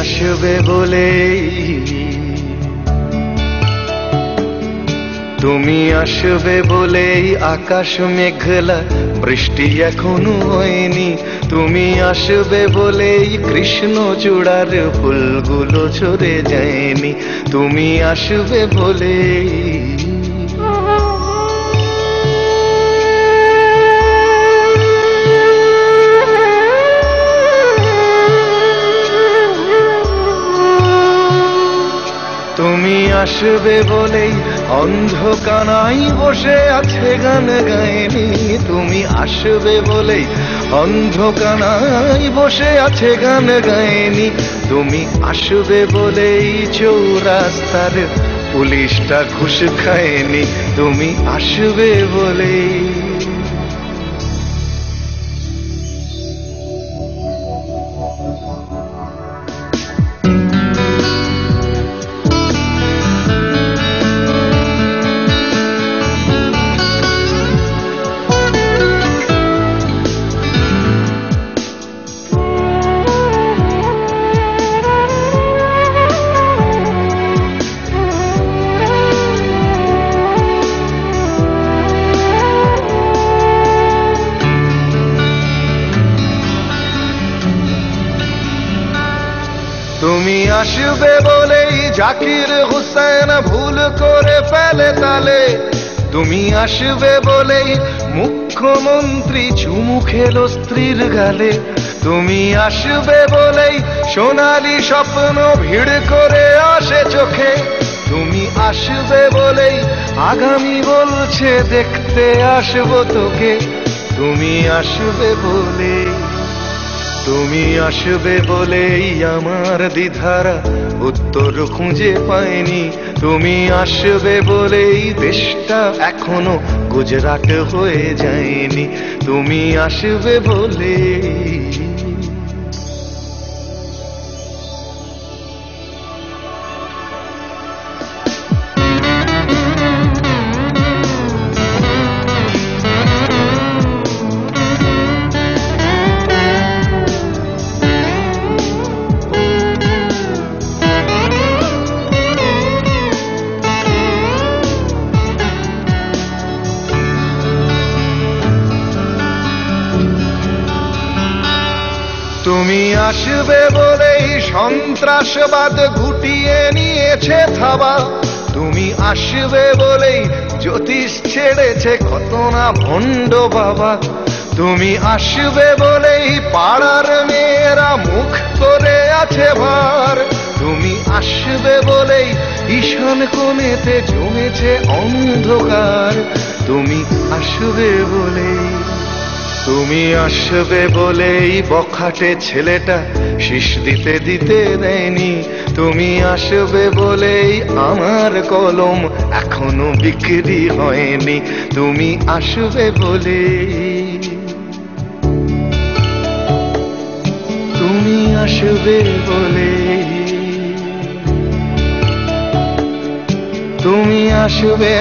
আসবে বলেই, তুমি আসবে বলেই আকাশ মেঘলা, বৃষ্টি এখনো হয়নি। তুমি আসবে বলেই কৃষ্ণ চূড়ার ফুলগুলো ঝরে যায়নি। তুমি আসবে বলেই। তুমি আসবে বলেই অন্ধকানাই বসে আছে গান গায়নি। তুমি আসবে বলেই অন্ধকানাই বসে আছে গান গায়নি। তুমি আসবে বলেই চৌরাস্তার পুলিশটা ঘুষ খায়নি। তুমি আসবে বলেই। তুমি আসবে বলেই জাকির হুসেন ভুল করে ফেলে তালে। তুমি আসবে বলেই মুখ্যমন্ত্রী চুমু খেলো স্ত্রীর গালে। তুমি আসবে বলেই সোনালি স্বপ্ন ভিড় করে আসে চোখে। তুমি আসবে বলেই আগামী বলছে দেখতে আসবো তোকে। তুমি আসবে বলেই, তুমি আসবে বলেই আমার দ্বিধারা উত্তর খুঁজে পায়নি। তুমি আসবে বলেই দেশটা এখনো গুজরাট হয়ে যায়নি। তুমি আসবে বলেই। তুমি আসবে বলেই সন্ত্রাসবাদ গুটিয়ে নিয়েছে থাবা। তুমি আসবে বলেই জ্যোতিষ ছেড়েছে কত না ভণ্ড বাবা। তুমি আসবে বলেই পাড়ার মেয়েরা মুখ করে আছে ভার। তুমি আসবে বলেই ঈশান কোণেতে জমেছে অন্ধকার। তুমি আসবে বলেই, তুমি আসবে বলেই বখাটে ছেলেটা শীষ দিতে দিতে দেয়নি। তুমি আসবে বলেই আমার কলম এখনো বিক্রি হয়নি। তুমি আসবে বলেই, তুমি আসবে বলেই, তুমি আসবে।